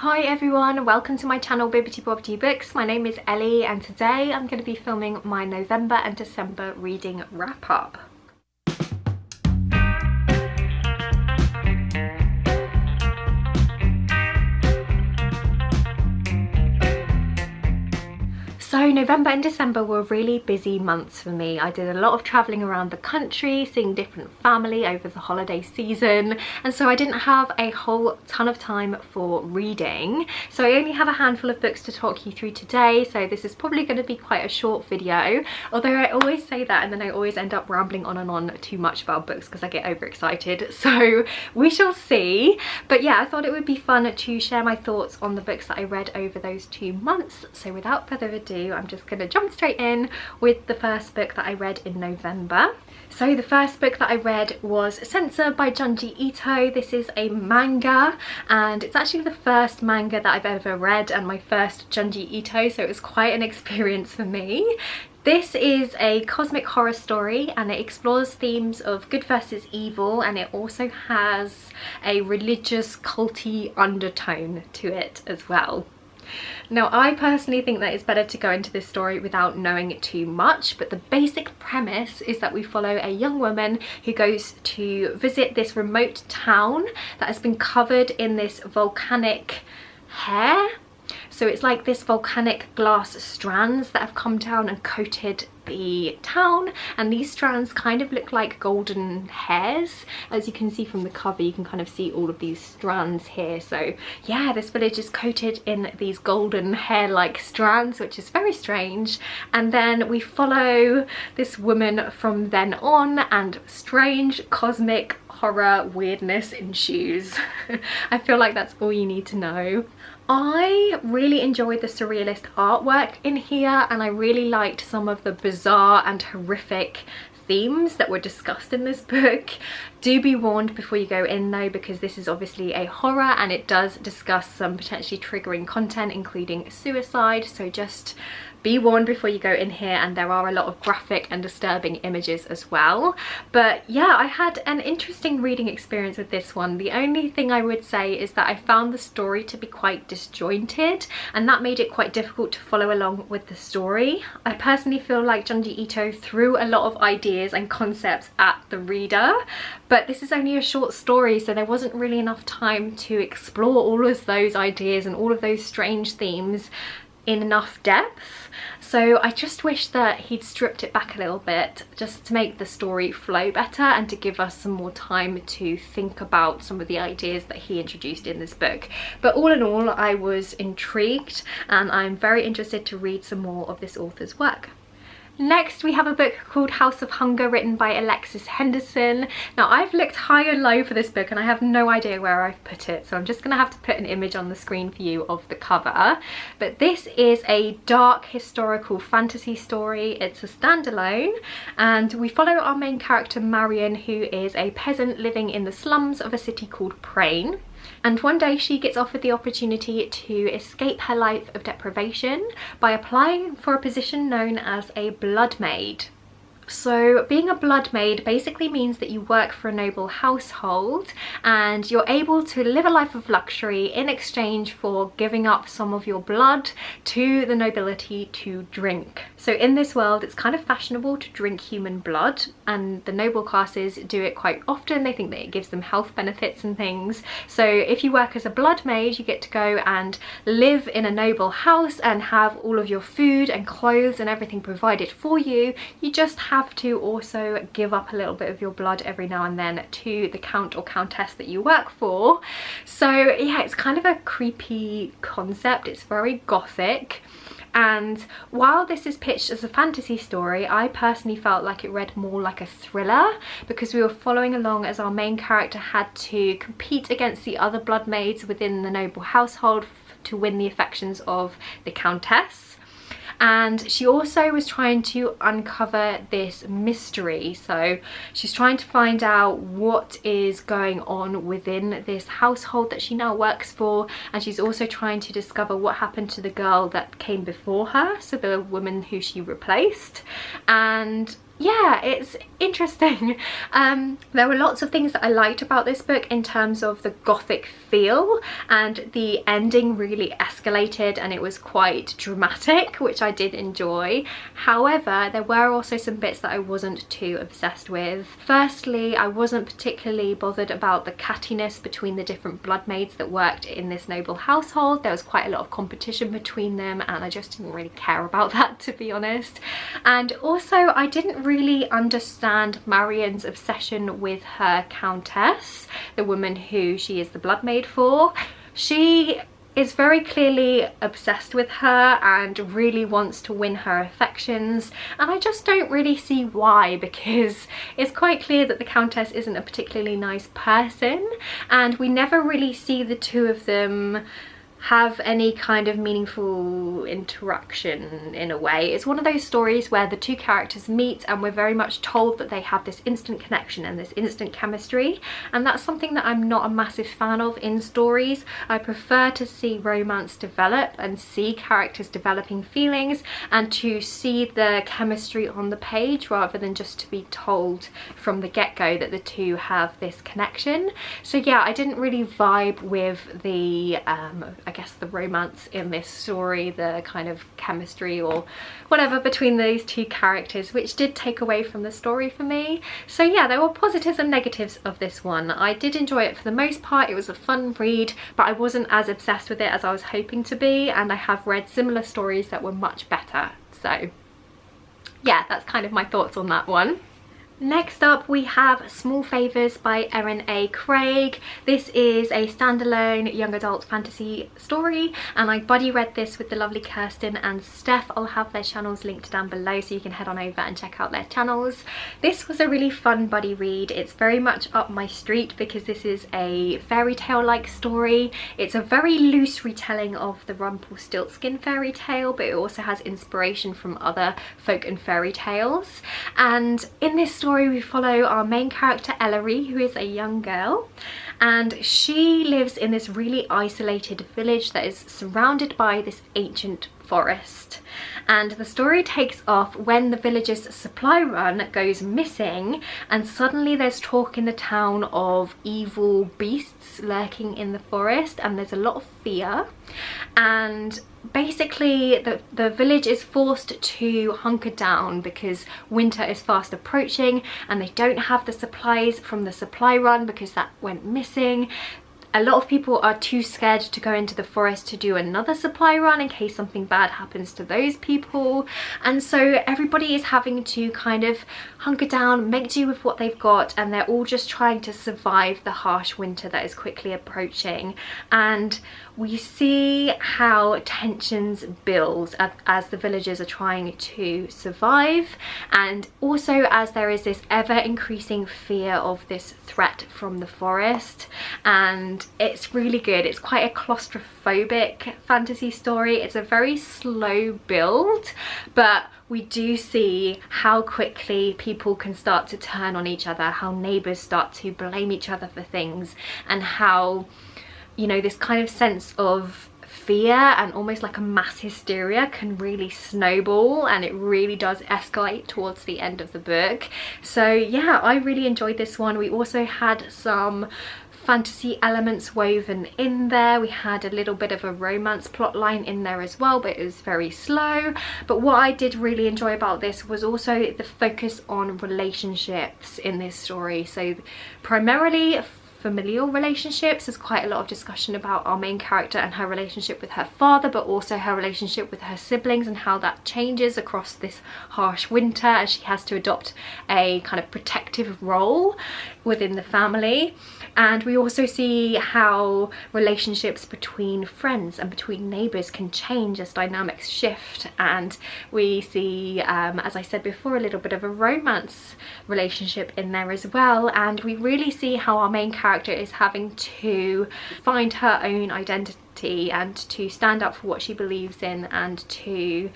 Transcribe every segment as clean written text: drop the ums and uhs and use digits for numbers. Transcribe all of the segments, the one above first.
Hi everyone, welcome to my channel Bibbidi Bobbidi Books. My name is Ellie and today I'm going to be filming my November and December reading wrap up. So November and December were really busy months for me. I did a lot of travelling around the country, seeing different family over the holiday season, and so I didn't have a whole ton of time for reading. So I only have a handful of books to talk you through today, so this is probably going to be quite a short video, although I always say that and then I always end up rambling on and on too much about books because I get overexcited, so we shall see. But yeah, I thought it would be fun to share my thoughts on the books that I read over those 2 months. So without further ado, I'm just going to jump straight in with the first book that I read in November. So the first book that I read was Censor by Junji Ito. This is a manga and it's actually the first manga that I've ever read and my first Junji Ito, so it was quite an experience for me. This is a cosmic horror story and it explores themes of good versus evil, and it also has a religious culty undertone to it as well. Now, I personally think that it's better to go into this story without knowing it too much, but the basic premise is that we follow a young woman who goes to visit this remote town that has been covered in this volcanic hair. So it's like this volcanic glass strands that have come down and coated the town, and these strands kind of look like golden hairs. As you can see from the cover, you can kind of see all of these strands here. So yeah, this village is coated in these golden hair-like strands, which is very strange. And then we follow this woman from then on, and strange cosmic horror weirdness ensues. I feel like that's all you need to know. I really enjoyed the surrealist artwork in here, and I really liked some of the bizarre and horrific themes that were discussed in this book. Do be warned before you go in though, because this is obviously a horror and it does discuss some potentially triggering content, including suicide, so just be warned before you go in here, and there are a lot of graphic and disturbing images as well. But yeah, I had an interesting reading experience with this one. The only thing I would say is that I found the story to be quite disjointed, and that made it quite difficult to follow along with the story. I personally feel like Junji Ito threw a lot of ideas and concepts at the reader, but this is only a short story, so there wasn't really enough time to explore all of those ideas and all of those strange themes in enough depth. So I just wish that he'd stripped it back a little bit just to make the story flow better and to give us some more time to think about some of the ideas that he introduced in this book. But all in all, I was intrigued and I'm very interested to read some more of this author's work. Next, we have a book called House of Hunger, written by Alexis Henderson. Now, I've looked high and low for this book and I have no idea where I've put it, so I'm just going to have to put an image on the screen for you of the cover. But this is a dark historical fantasy story. It's a standalone, and we follow our main character Marion, who is a peasant living in the slums of a city called Prain. And one day she gets offered the opportunity to escape her life of deprivation by applying for a position known as a blood maid. So being a blood maid basically means that you work for a noble household and you're able to live a life of luxury in exchange for giving up some of your blood to the nobility to drink. So in this world, it's kind of fashionable to drink human blood, and the noble classes do it quite often. They think that it gives them health benefits and things. So if you work as a blood maid, you get to go and live in a noble house and have all of your food and clothes and everything provided for you. You just have to also give up a little bit of your blood every now and then to the count or countess that you work for. So yeah, it's kind of a creepy concept. It's very gothic. And while this is pitched as a fantasy story, I personally felt like it read more like a thriller, because we were following along as our main character had to compete against the other blood maids within the noble household to win the affections of the countess. And she also was trying to uncover this mystery. So she's trying to find out what is going on within this household that she now works for, and she's also trying to discover what happened to the girl that came before her, so the woman who she replaced. And yeah, it's interesting. There were lots of things that I liked about this book in terms of the gothic feel, and the ending really escalated and it was quite dramatic, which I did enjoy. However, there were also some bits that I wasn't too obsessed with. Firstly, I wasn't particularly bothered about the cattiness between the different blood maids that worked in this noble household. There was quite a lot of competition between them and I just didn't really care about that, to be honest. And also I didn't really understand Marion's obsession with her countess, the woman who she is the blood maid for. She is very clearly obsessed with her and really wants to win her affections, and I just don't really see why, because it's quite clear that the Countess isn't a particularly nice person and we never really see the two of them have any kind of meaningful interaction in a way. It's one of those stories where the two characters meet and we're very much told that they have this instant connection and this instant chemistry, and that's something that I'm not a massive fan of in stories. I prefer to see romance develop and see characters developing feelings and to see the chemistry on the page rather than just to be told from the get-go that the two have this connection. So yeah, I didn't really vibe with the I guess the romance in this story, the kind of chemistry or whatever between those two characters, which did take away from the story for me. So yeah, there were positives and negatives of this one. I did enjoy it for the most part. It was a fun read, but I wasn't as obsessed with it as I was hoping to be, and I have read similar stories that were much better. So yeah, that's kind of my thoughts on that one. Next up we have Small Favours by Erin A. Craig. This is a standalone young adult fantasy story and I buddy read this with the lovely Kirsten and Steph. I'll have their channels linked down below so you can head on over and check out their channels. This was a really fun buddy read. It's very much up my street because this is a fairy tale like story. It's a very loose retelling of the Rumpelstiltskin fairy tale, but it also has inspiration from other folk and fairy tales. And in this story we follow our main character Ellery, who is a young girl, and she lives in this really isolated village that is surrounded by this ancient forest. And the story takes off when the village's supply run goes missing and suddenly there's talk in the town of evil beasts lurking in the forest and there's a lot of fear, and basically the village is forced to hunker down because winter is fast approaching and they don't have the supplies from the supply run because that went missing. A lot of people are too scared to go into the forest to do another supply run in case something bad happens to those people, and so everybody is having to kind of hunker down, make do with what they've got, and they're all just trying to survive the harsh winter that is quickly approaching. And we see how tensions build as the villagers are trying to survive, and also as there is this ever increasing fear of this threat from the forest. And it's really good. It's quite a claustrophobic fantasy story. It's a very slow build, but we do see how quickly people can start to turn on each other, how neighbours start to blame each other for things, and how, you know, this kind of sense of fear and almost like a mass hysteria can really snowball, and it really does escalate towards the end of the book. So yeah, I really enjoyed this one. We also had some fantasy elements woven in there. We had a little bit of a romance plot line in there as well, but it was very slow. But what I did really enjoy about this was also the focus on relationships in this story. So primarily familial relationships. There's quite a lot of discussion about our main character and her relationship with her father, but also her relationship with her siblings and how that changes across this harsh winter as she has to adopt a kind of protective role within the family. And we also see how relationships between friends and between neighbours can change as dynamics shift, and we see, as I said before, a little bit of a romance relationship in there as well. And we really see how our main character is having to find her own identity and to stand up for what she believes in and to,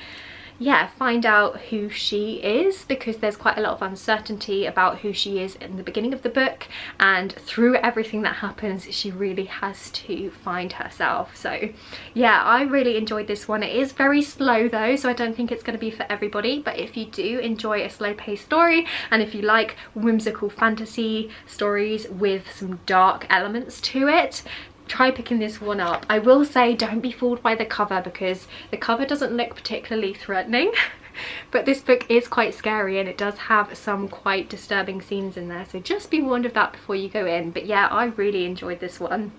yeah, find out who she is, because there's quite a lot of uncertainty about who she is in the beginning of the book, and through everything that happens she really has to find herself. So yeah, I really enjoyed this one. It is very slow though, so I don't think it's going to be for everybody, but if you do enjoy a slow-paced story and if you like whimsical fantasy stories with some dark elements to it, try picking this one up. I will say don't be fooled by the cover, because the cover doesn't look particularly threatening but this book is quite scary and it does have some quite disturbing scenes in there, so just be warned of that before you go in. But yeah, I really enjoyed this one.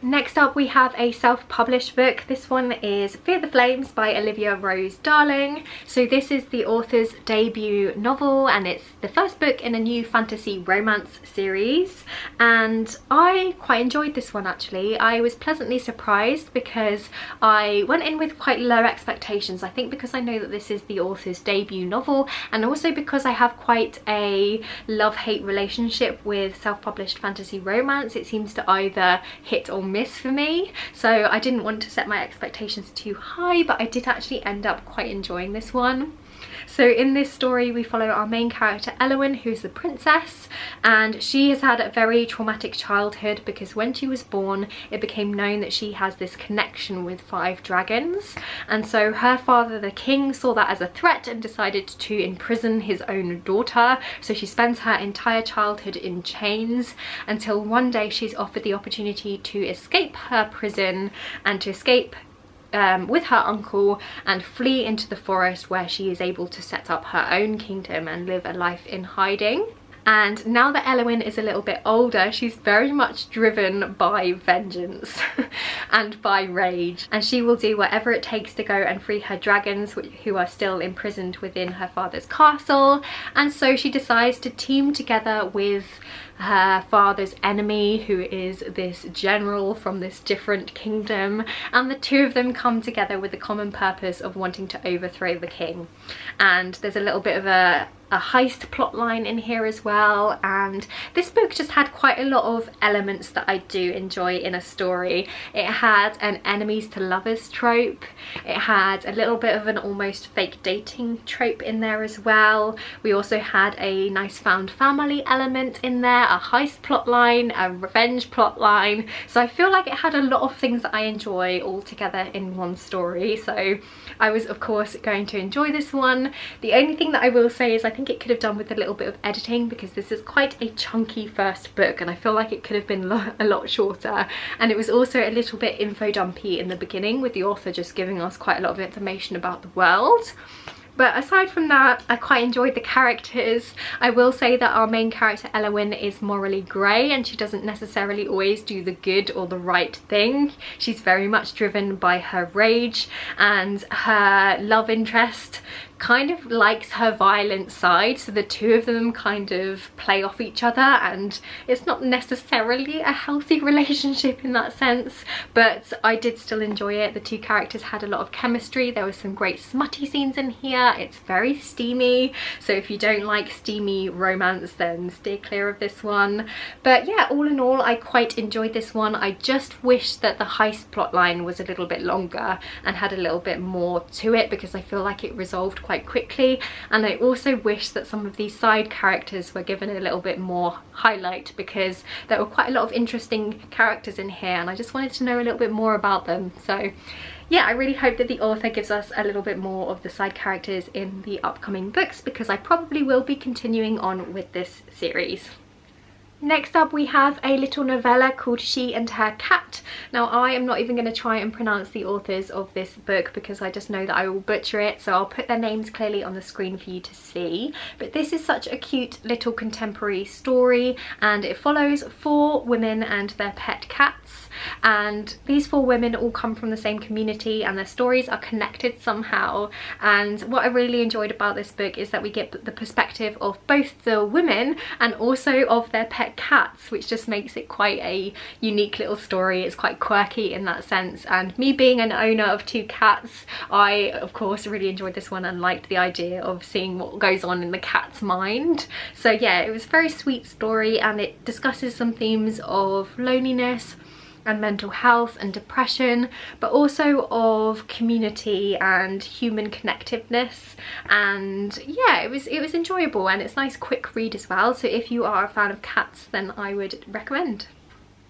Next up we have a self-published book. This one is Fear the Flames by Olivia Rose Darling. So this is the author's debut novel and it's the first book in a new fantasy romance series, and I quite enjoyed this one actually. I was pleasantly surprised because I went in with quite low expectations. I think because I know that this is the author's debut novel, and also because I have quite a love-hate relationship with self-published fantasy romance. It seems to either hit or miss for me, so I didn't want to set my expectations too high, but I did actually end up quite enjoying this one. So in this story we follow our main character Elwyn, who's the princess, and she has had a very traumatic childhood because when she was born it became known that she has this connection with 5 dragons, and so her father the king saw that as a threat and decided to imprison his own daughter. So she spends her entire childhood in chains until one day she's offered the opportunity to escape her prison and to escape with her uncle and flee into the forest, where she is able to set up her own kingdom and live a life in hiding. And now that Elwyn is a little bit older, she's very much driven by vengeance and by rage, and she will do whatever it takes to go and free her dragons who are still imprisoned within her father's castle. And so she decides to team together with her father's enemy, who is this general from this different kingdom, and the two of them come together with the common purpose of wanting to overthrow the king. And there's a little bit of a heist plot line in here as well, and this book just had quite a lot of elements that I do enjoy in a story. It had an enemies to lovers trope, it had a little bit of an almost fake dating trope in there as well. We also had a nice found family element in there, a heist plot line, a revenge plot line, so I feel like it had a lot of things that I enjoy all together in one story. So I was of course going to enjoy this one. The only thing that I will say is I think it could have done with a little bit of editing, because this is quite a chunky first book and I feel like it could have been a lot shorter, and it was also a little bit info dumpy in the beginning, with the author just giving us quite a lot of information about the world. But aside from that, I quite enjoyed the characters. I will say that our main character Elwyn is morally grey and she doesn't necessarily always do the good or the right thing. She's very much driven by her rage, and her love interest kind of likes her violent side, so the two of them kind of play off each other, and it's not necessarily a healthy relationship in that sense, but I did still enjoy it. The two characters had a lot of chemistry. There were some great smutty scenes in here. It's very steamy, so if you don't like steamy romance then steer clear of this one. But yeah, all in all I quite enjoyed this one. I just wish that the heist plotline was a little bit longer and had a little bit more to it, because I feel like it resolved quite quickly, and I also wish that some of these side characters were given a little bit more highlight, because there were quite a lot of interesting characters in here and I just wanted to know a little bit more about them. So yeah, I really hope that the author gives us a little bit more of the side characters in the upcoming books, because I probably will be continuing on with this series. Next up we have a little novella called She and Her Cat. Now I am not even going to try and pronounce the authors of this book because I just know that I will butcher it, so I'll put their names clearly on the screen for you to see. But this is such a cute little contemporary story, and it follows 4 women and their pet cats, and these 4 women all come from the same community and their stories are connected somehow. And what I really enjoyed about this book is that we get the perspective of both the women and also of their pet cats, which just makes it quite a unique little story. It's quite quirky in that sense, and me being an owner of 2 cats, I of course really enjoyed this one and liked the idea of seeing what goes on in the cat's mind. So yeah, it was a very sweet story and it discusses some themes of loneliness, and mental health and depression, but also of community and human connectiveness. And yeah, it was enjoyable, and it's a nice quick read as well. So if you are a fan of cats, then I would recommend.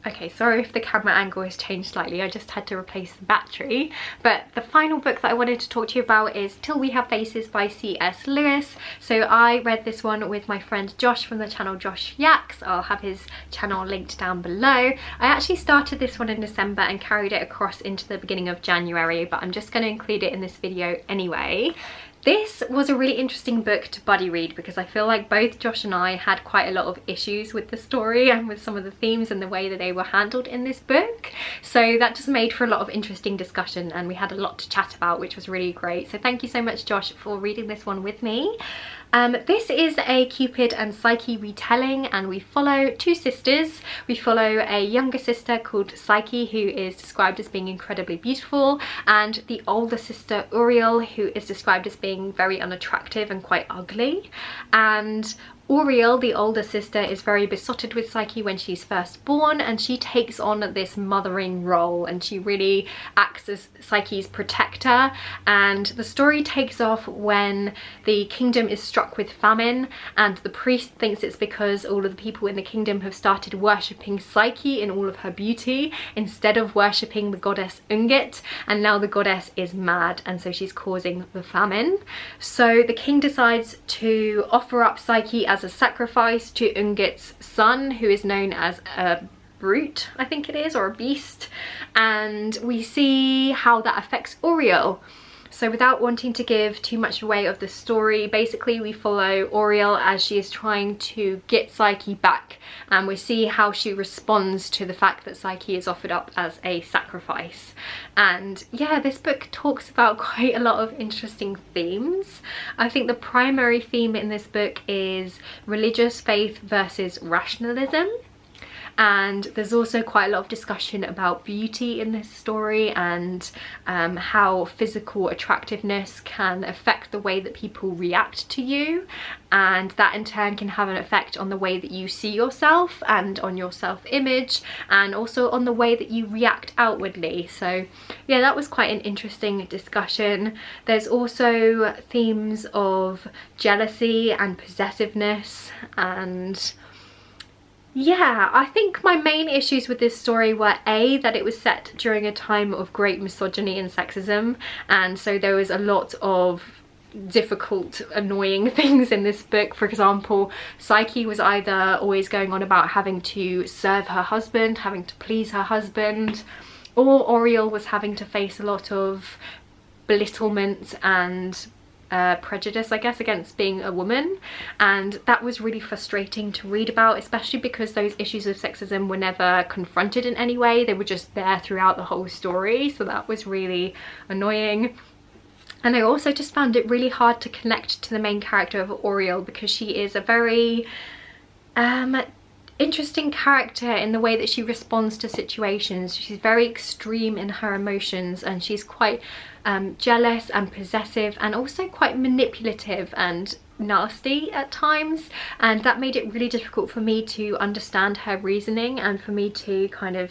Okay, sorry if the camera angle has changed slightly, I just had to replace the battery. But the final book that I wanted to talk to you about is Till We Have Faces by C.S. Lewis. So I read this one with my friend Josh from the channel Josh Yaks. I'll have his channel linked down below. I actually started this one in December and carried it across into the beginning of January, but I'm just going to include it in this video anyway. This was a really interesting book to buddy read because I feel like both Josh and I had quite a lot of issues with the story and with some of the themes and the way that they were handled in this book. So that just made for a lot of interesting discussion, and we had a lot to chat about, which was really great. So thank you so much, Josh, for reading this one with me. This is a Cupid and Psyche retelling, and we follow two sisters. We follow a younger sister called Psyche, who is described as being incredibly beautiful, and the older sister Uriel, who is described as being very unattractive and quite ugly. And Uriel, the older sister, is very besotted with Psyche when she's first born, and she takes on this mothering role, and she really acts as Psyche's protector. And the story takes off when the kingdom is struck with famine, and the priest thinks it's because all of the people in the kingdom have started worshipping Psyche in all of her beauty instead of worshipping the goddess Ungit, and now the goddess is mad, and so she's causing the famine. So the king decides to offer up Psyche as a sacrifice to Ungit's son, who is known as a brute, I think it is, or a beast, and we see how that affects Uriel. So without wanting to give too much away of the story, basically we follow Uriel as she is trying to get Psyche back, and we see how she responds to the fact that Psyche is offered up as a sacrifice. And yeah, this book talks about quite a lot of interesting themes. I think the primary theme in this book is religious faith versus rationalism. And there's also quite a lot of discussion about beauty in this story, and how physical attractiveness can affect the way that people react to you, and that in turn can have an effect on the way that you see yourself and on your self-image, and also on the way that you react outwardly. So yeah, that was quite an interesting discussion. There's also themes of jealousy and possessiveness, and yeah, I think my main issues with this story were A, that it was set during a time of great misogyny and sexism, and so there was a lot of difficult, annoying things in this book. For example, Psyche was either always going on about having to serve her husband, having to please her husband, or Uriel was having to face a lot of belittlement and prejudice, I guess, against being a woman, and that was really frustrating to read about, especially because those issues of sexism were never confronted in any way. They were just there throughout the whole story, so that was really annoying. And I also just found it really hard to connect to the main character of Uriel, because she is a very interesting character in the way that she responds to situations. She's very extreme in her emotions, and she's quite jealous and possessive, and also quite manipulative and nasty at times, and that made it really difficult for me to understand her reasoning and for me to kind of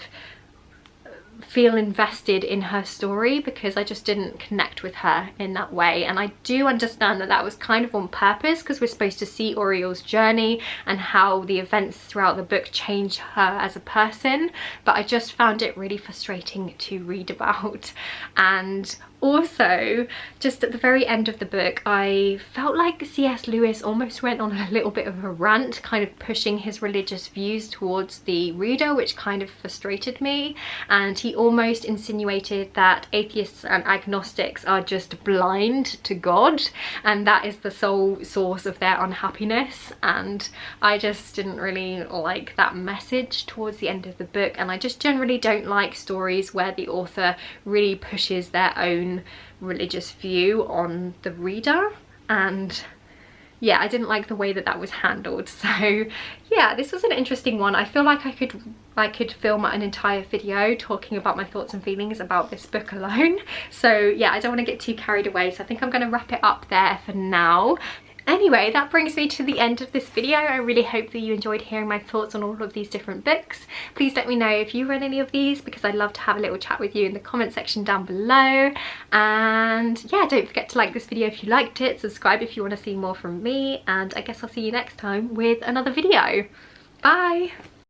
feel invested in her story, because I just didn't connect with her in that way. And I do understand that that was kind of on purpose, because we're supposed to see Uriel's journey and how the events throughout the book change her as a person, but I just found it really frustrating to read about. And also, just at the very end of the book, I felt like C.S. Lewis almost went on a little bit of a rant, kind of pushing his religious views towards the reader, which kind of frustrated me. And he almost insinuated that atheists and agnostics are just blind to God, and that is the sole source of their unhappiness. And I just didn't really like that message towards the end of the book, and I just generally don't like stories where the author really pushes their own religious view on the reader. And yeah, I didn't like the way that that was handled. So yeah, this was an interesting one. I feel like I could film an entire video talking about my thoughts and feelings about this book alone. So yeah, I don't want to get too carried away, so I think I'm going to wrap it up there for now. Anyway, that brings me to the end of this video. I really hope that you enjoyed hearing my thoughts on all of these different books. Please let me know if you read any of these, because I'd love to have a little chat with you in the comment section down below. And yeah, don't forget to like this video if you liked it, subscribe if you want to see more from me, and I guess I'll see you next time with another video. Bye!